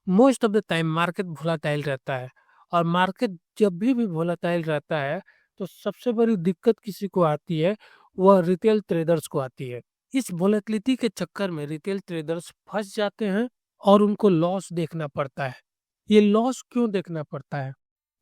Most of the time market volatile रहता है और मार्केट जब भी वोलेटाइल रहता है तो सबसे बड़ी दिक्कत किसी को आती है, वह रिटेल ट्रेडर्स को आती है। इस वोलेटिलिटी के चक्कर में रिटेल ट्रेडर्स फंस जाते हैं और उनको लॉस देखना पड़ता है। ये लॉस क्यों देखना पड़ता है?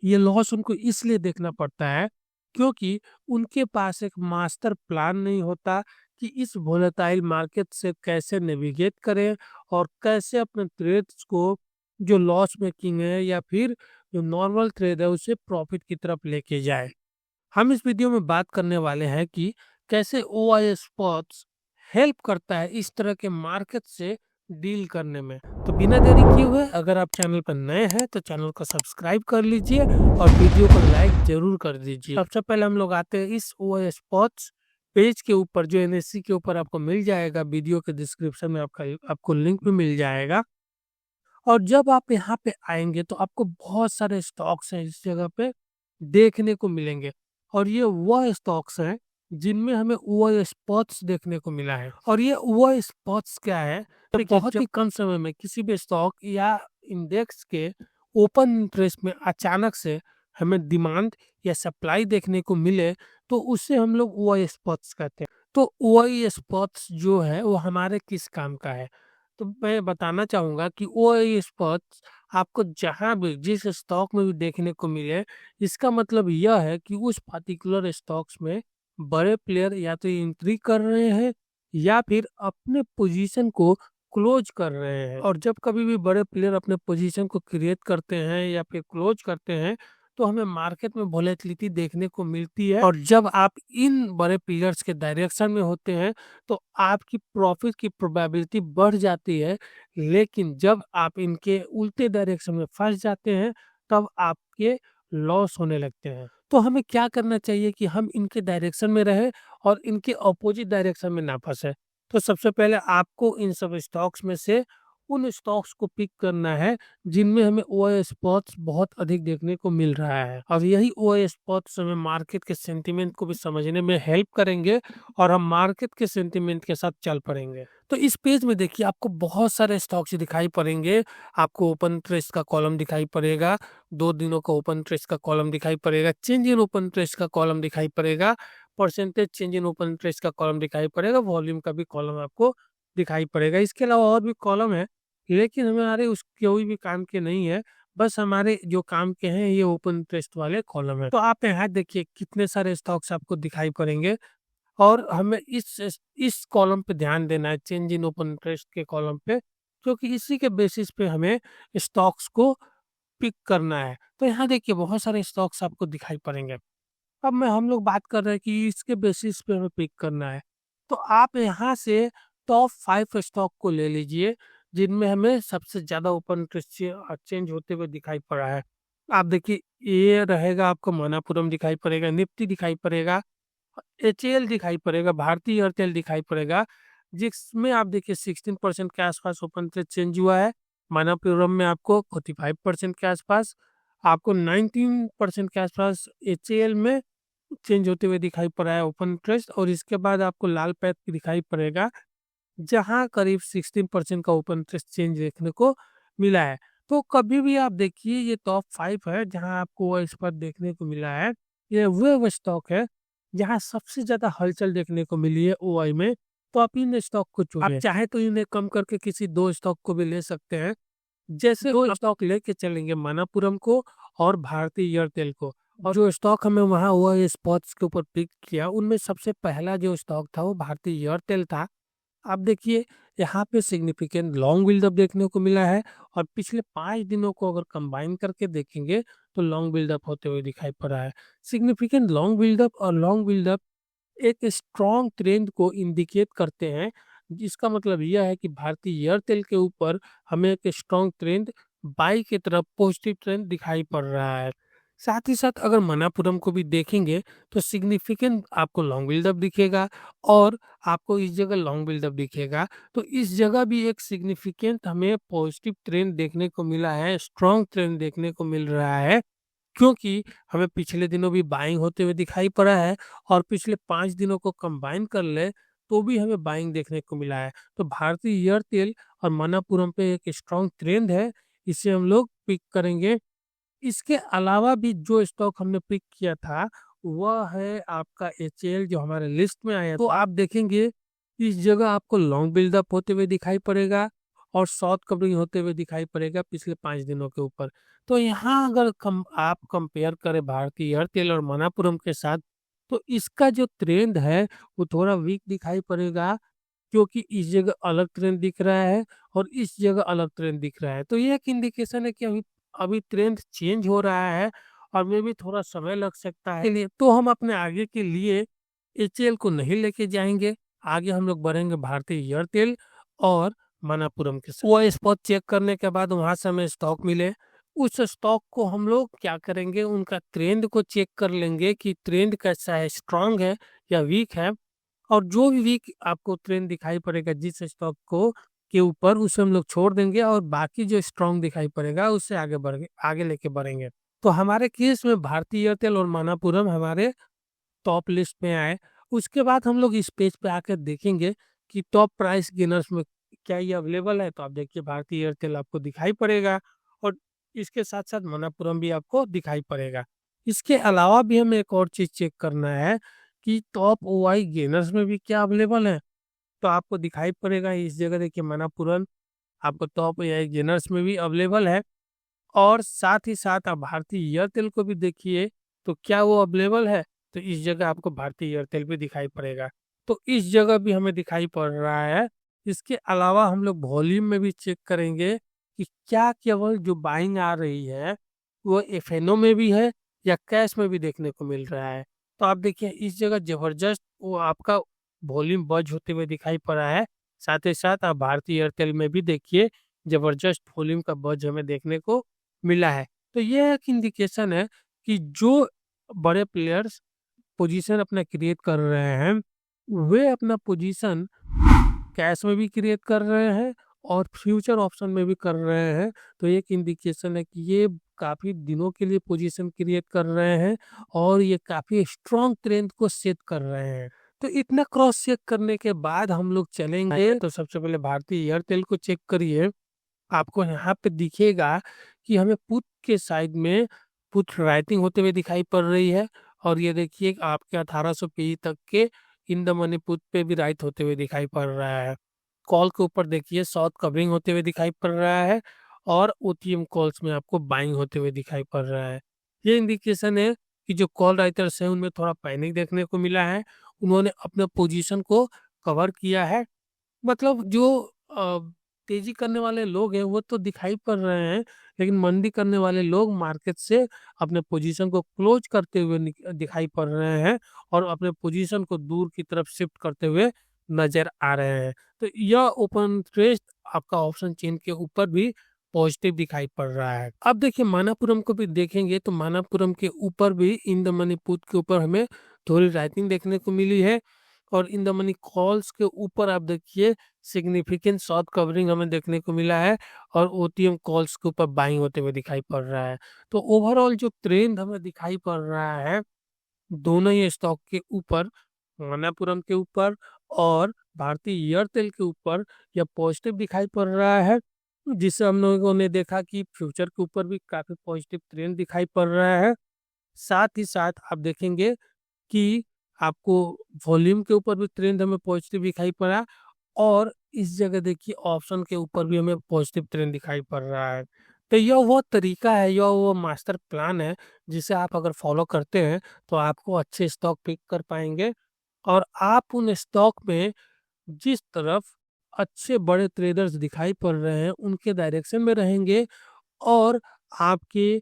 ये लॉस उनको इसलिए देखना पड़ता है क्योंकि उनके पास एक मास्टर प्लान नहीं होता कि इस वोलेटाइल मार्केट से कैसे नेविगेट करें और कैसे अपने ट्रेड्स को जो लॉस मेकिंग है या फिर जो नॉर्मल ट्रेड है उसे प्रॉफिट की तरफ लेके जाए। हम इस वीडियो में बात करने वाले हैं कि कैसे ओआई स्पॉट्स हेल्प करता है इस तरह के मार्केट से डील करने में। तो बिना देरी किए हुए अगर आप चैनल पर नए हैं तो चैनल को सब्सक्राइब कर लीजिए और वीडियो को लाइक जरूर कर दीजिए। सबसे पहले हम लोग आते हैं इस ओआई स्पॉट्स पेज के ऊपर जो एनएससी के ऊपर आपको मिल जाएगा, वीडियो के डिस्क्रिप्शन में आपको लिंक भी मिल जाएगा। और जब आप यहाँ पे आएंगे तो आपको बहुत सारे स्टॉक्स हैं इस जगह पे देखने को मिलेंगे और ये वह स्टॉक्स हैं जिनमें हमें वह स्पॉट्स देखने को मिला है। और ये वह स्पॉट्स क्या है? तो बहुत ही कम समय में किसी भी स्टॉक या इंडेक्स के ओपन इंटरेस्ट में अचानक से हमें डिमांड या सप्लाई देखने को मिले तो उसे हम लोग वह स्पॉट्स कहते हैं। तो वही स्पॉट्स जो है वो हमारे किस काम का है? तो मैं बताना चाहूँगा कि वो स्पॉट्स आपको जहाँ भी जिस स्टॉक में भी देखने को मिले, इसका मतलब यह है कि उस पर्टिकुलर स्टॉक्स में बड़े प्लेयर या तो एंट्री कर रहे हैं या फिर अपने पोजीशन को क्लोज कर रहे हैं। और जब कभी भी बड़े प्लेयर अपने पोजीशन को क्रिएट करते हैं या फिर क्लोज करते हैं तो हमें मार्केट में वोलेटिलिटी देखने को मिलती है। और जब आप इन बड़े प्लेयर्स के डायरेक्शन में होते हैं तो आपकी प्रॉफिट की प्रोबेबिलिटी बढ़ जाती है, लेकिन जब आप इनके उल्टे डायरेक्शन में फंस जाते हैं तब आपके लॉस होने लगते हैं। तो हमें क्या करना चाहिए कि हम इनके डायरेक्शन में रहें और इनके अपोजिट डायरेक्शन में ना फंसे। तो सबसे पहले आपको इन सब स्टॉक्स में से उन स्टॉक्स को पिक करना है जिनमें हमें ओआई स्पॉट्स बहुत अधिक देखने को मिल रहा है और यही ओआई स्पॉट्स हमें मार्केट के सेंटीमेंट को भी समझने में हेल्प करेंगे और हम मार्केट के सेंटीमेंट के साथ चल पड़ेंगे। तो इस पेज में देखिए आपको बहुत सारे स्टॉक्स दिखाई पड़ेंगे। आपको ओपन इंटरेस्ट का कॉलम दिखाई पड़ेगा, 2 दिनों का ओपन इंटरेस्ट का कॉलम दिखाई पड़ेगा, चेंज इन ओपन इंटरेस्ट का कॉलम दिखाई पड़ेगा, percentage change in open interest का कॉलम दिखाई पड़ेगा, वॉल्यूम का भी कॉलम आपको दिखाई पड़ेगा। इसके अलावा और भी कॉलम है लेकिन हमारे उस कोई भी काम के नहीं है, बस हमारे जो काम के हैं ये ओपन इंटरेस्ट वाले कॉलम है। तो आप यहाँ देखिए कितने सारे स्टॉक्स आपको दिखाई पड़ेंगे और हमें इस कॉलम पे ध्यान देना है, चेंज इन ओपन इंटरेस्ट के कॉलम पे, क्योंकि इसी के बेसिस पे हमें स्टॉक्स को पिक करना है। तो यहाँ देखिए बहुत सारे स्टॉक्स आपको दिखाई पड़ेंगे। अब मैं हम लोग बात कर रहे हैं कि इसके बेसिस पे हमें पिक करना है। तो आप यहाँ से टॉप 5 स्टॉक को ले लीजिए जिनमें हमें सबसे ज़्यादा ओपन इंटरेस्ट चेंज होते हुए दिखाई पड़ा है। आप देखिए ये रहेगा, आपको मनापुरम दिखाई पड़ेगा, निफ्टी दिखाई पड़ेगा, एचएएल दिखाई पड़ेगा, भारतीय एयरटेल दिखाई पड़ेगा, जिसमें आप देखिए 16% के आसपास ओपन इंटरेस्ट चेंज हुआ है। मनापुरम में आपको 45% के आसपास, आपको 19% के आसपास एचएएल में चेंज होते हुए दिखाई पड़ा है ओपन इंटरेस्ट। और इसके बाद आपको लाल पैथ दिखाई पड़ेगा जहां करीब 16% का ओपन इंटरेस्ट चेंज देखने को मिला है। तो कभी भी आप देखिए ये टॉप 5 है जहां आपको वो इस पर देखने को मिला है। ये वो स्टॉक है जहां सबसे ज्यादा हलचल देखने को मिली है ओआई में। तो आप इन स्टॉक को चुनिए। आप चाहे तो इन्हें कम करके किसी 2 स्टॉक को भी ले सकते हैं। जैसे 2 स्टॉक लेके चलेंगे, मनापुरम को और भारतीय एयरटेल को। और जो स्टॉक हमें वहाँ हुआ स्पॉट्स के ऊपर पिक किया उनमें सबसे पहला जो स्टॉक था वो भारतीय एयरटेल था। आप देखिए यहाँ पे सिग्निफिकेंट लॉन्ग बिल्डअप देखने को मिला है और पिछले 5 दिनों को अगर कंबाइन करके देखेंगे तो लॉन्ग बिल्डअप होते हुए दिखाई पड़ रहा है। सिग्निफिकेंट लॉन्ग बिल्डअप और लॉन्ग बिल्डअप एक स्ट्रॉन्ग ट्रेंड को इंडिकेट करते हैं, जिसका मतलब यह है कि भारतीय एयरटेल के ऊपर हमें एक स्ट्रॉन्ग ट्रेंड बाई की तरफ पॉजिटिव ट्रेंड दिखाई पड़ रहा है। साथ ही साथ अगर मनापुरम को भी देखेंगे तो सिग्निफिकेंट आपको लॉन्ग बिल्डअप दिखेगा और आपको इस जगह लॉन्ग बिल्डअप दिखेगा। तो इस जगह भी एक सिग्निफिकेंट हमें पॉजिटिव ट्रेंड देखने को मिला है, स्ट्रॉन्ग ट्रेंड देखने को मिल रहा है, क्योंकि हमें पिछले दिनों भी बाइंग होते हुए दिखाई पड़ा है और पिछले 5 दिनों को कंबाइन कर ले तो भी हमें बाइंग देखने को मिला है। तो भारतीय एयरटेल और मनापुरम पे एक स्ट्रॉन्ग ट्रेंड है, इसे हम लोग पिक करेंगे। इसके अलावा भी जो स्टॉक हमने पिक किया था वह है आपका एचएल, जो हमारे लिस्ट में आया। तो आप देखेंगे इस जगह आपको लॉन्ग बिल्डअप होते हुए दिखाई पड़ेगा और शॉर्ट कवरिंग होते हुए दिखाई पड़ेगा पिछले 5 दिनों के ऊपर। तो यहाँ अगर आप कंपेयर करें भारतीय एयरटेल और मनापुरम के साथ, तो इसका जो ट्रेंड है वो थोड़ा वीक दिखाई पड़ेगा, क्योंकि इस जगह अलग ट्रेंड दिख रहा है और इस जगह अलग ट्रेंड दिख रहा है। तो ये एक इंडिकेशन है कि अभी अभी ट्रेंड चेंज हो रहा है और मे भी थोड़ा समय लग सकता है। लिए तो हम अपने आगे के लिए एचएल को नहीं लेके जाएंगे, आगे हम लोग बढ़ेंगे भारतीय एयरटेल और मनापुरम के साथ। वो स्पॉट चेक करने के बाद वहां से हमें स्टॉक मिले, उस स्टॉक को हम लोग क्या करेंगे, उनका ट्रेंड को चेक कर लेंगे कि ट्रेंड कैसा है, स्ट्रांग है या वीक है। और जो भी वीक आपको ट्रेंड दिखाई पड़ेगा जिस स्टॉक को के ऊपर, उसे हम लोग छोड़ देंगे और बाकी जो स्ट्रांग दिखाई पड़ेगा उससे आगे लेके बढ़ेंगे। तो हमारे केस में भारतीय एयरटेल और मनापुरम हमारे टॉप लिस्ट में आए। उसके बाद हम लोग इस पेज पे आकर देखेंगे कि टॉप प्राइस गेनर्स में क्या ये अवेलेबल है। तो आप देखिए भारतीय एयरटेल आपको दिखाई पड़ेगा और इसके साथ साथ मनापुरम भी आपको दिखाई पड़ेगा। इसके अलावा भी हमें एक और चीज चेक करना है कि टॉप ओआई गेनर्स में भी क्या अवेलेबल है। तो आपको दिखाई पड़ेगा इस जगह, देखिए मनापुरम आपको टॉप ओआई गेनर्स में भी अवेलेबल है। और साथ ही साथ आप भारतीय एयरटेल को भी देखिए तो क्या वो अवेलेबल है। तो इस जगह आपको भारतीय एयरटेल भी दिखाई पड़ेगा, तो इस जगह भी हमें दिखाई पड़ रहा है। इसके अलावा हम लोग वॉल्यूम में भी चेक करेंगे कि क्या केवल जो बाइंग आ रही है वो एफएनओ में भी है या कैश में भी देखने को मिल रहा है। तो आप देखिए इस जगह जबरदस्त वो आपका वॉल्यूम बज होते हुए दिखाई पड़ा है। साथ ही साथ आप भारतीय एयरटेल में भी देखिए जबरदस्त वॉल्यूम का बज हमें देखने को मिला है। तो ये एक इंडिकेशन है कि जो बड़े प्लेयर्स पोजीशन अपना क्रिएट कर रहे हैं वे अपना पोजीशन कैश में भी क्रिएट कर रहे हैं और फ्यूचर ऑप्शन में भी कर रहे हैं। तो एक इंडिकेशन है कि ये काफी दिनों के लिए पोजीशन क्रिएट कर रहे हैं और ये काफी स्ट्रॉन्ग ट्रेंड को सेट कर रहे हैं। तो इतना क्रॉस चेक करने के बाद हम लोग चलेंगे, तो सबसे पहले भारतीय एयरटेल को चेक करिए। आपको यहाँ पे दिखेगा कि हमें पुट के साइड में पुट राइटिंग होते हुए दिखाई पड़ रही है और ये देखिए आपके 1800 पी तक के इन द मनी पुट पे भी राइट होते हुए दिखाई पड़ रहा है। कॉल के ऊपर देखिए शॉर्ट कवरिंग होते हुए दिखाई पड़ रहा है और ओटीएम कॉल्स में आपको बाइंग होते हुए दिखाई पड़ रहा है। ये इंडिकेशन है कि जो कॉल राइटर्स हैं उनमें थोड़ा पैनिक देखने को मिला है, उन्होंने अपने पोजीशन को कवर किया है। मतलब जो तेजी करने वाले लोग हैं वो तो दिखाई पड़ रहे हैं, लेकिन मंदी करने वाले लोग मार्केट से अपने पोजीशन को क्लोज करते हुए दिखाई पड़ रहे हैं और अपने पोजीशन को दूर की तरफ शिफ्ट करते हुए नजर आ रहे हैं। तो यह ओपन इंटरेस्ट आपका ऑप्शन चेन के ऊपर भी पॉजिटिव दिखाई पड़ रहा है। अब देखिए मानापुरम को भी देखेंगे तो मानापुरम के ऊपर भी इन द मनी पुट के ऊपर हमें थोड़ी राइटिंग देखने को मिली है और इन द मनी कॉल्स के ऊपर आप देखिए सिग्निफिकेंट शॉर्ट कवरिंग हमें देखने को मिला है और ओटीएम कॉल्स के ऊपर बाइंग होते हुए दिखाई पड़ रहा है। तो ओवरऑल जो ट्रेंड हमें दिखाई पड़ रहा है दोनों ही स्टॉक के ऊपर, मनापुरम के ऊपर और भारतीय एयरटेल के ऊपर, यह पॉजिटिव दिखाई पड़ रहा है। जिससे हम लोगों ने देखा कि फ्यूचर के ऊपर भी काफी पॉजिटिव ट्रेंड दिखाई पड़ रहा है। साथ ही साथ आप देखेंगे कि आपको वॉल्यूम के ऊपर भी ट्रेंड हमें पॉजिटिव दिखाई पड़ा और इस जगह देखिए ऑप्शन के ऊपर भी हमें पॉजिटिव ट्रेंड दिखाई पड़ रहा है। तो यह वो तरीका है, यह वो मास्टर प्लान है जिसे आप अगर फॉलो करते हैं तो आपको अच्छे स्टॉक पिक कर पाएंगे और आप उन स्टॉक में जिस तरफ अच्छे बड़े ट्रेडर्स दिखाई पड़ रहे हैं उनके डायरेक्शन में रहेंगे और आपके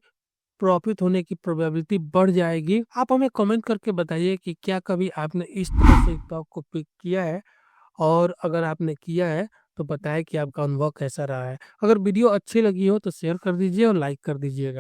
प्रॉफिट होने की प्रोबेबिलिटी बढ़ जाएगी। आप हमें कमेंट करके बताइए कि क्या कभी आपने इस तरह से स्टॉक को पिक किया है और अगर आपने किया है तो बताएं कि आपका अनुभव कैसा रहा है। अगर वीडियो अच्छी लगी हो तो शेयर कर दीजिए और लाइक कर दीजिएगा।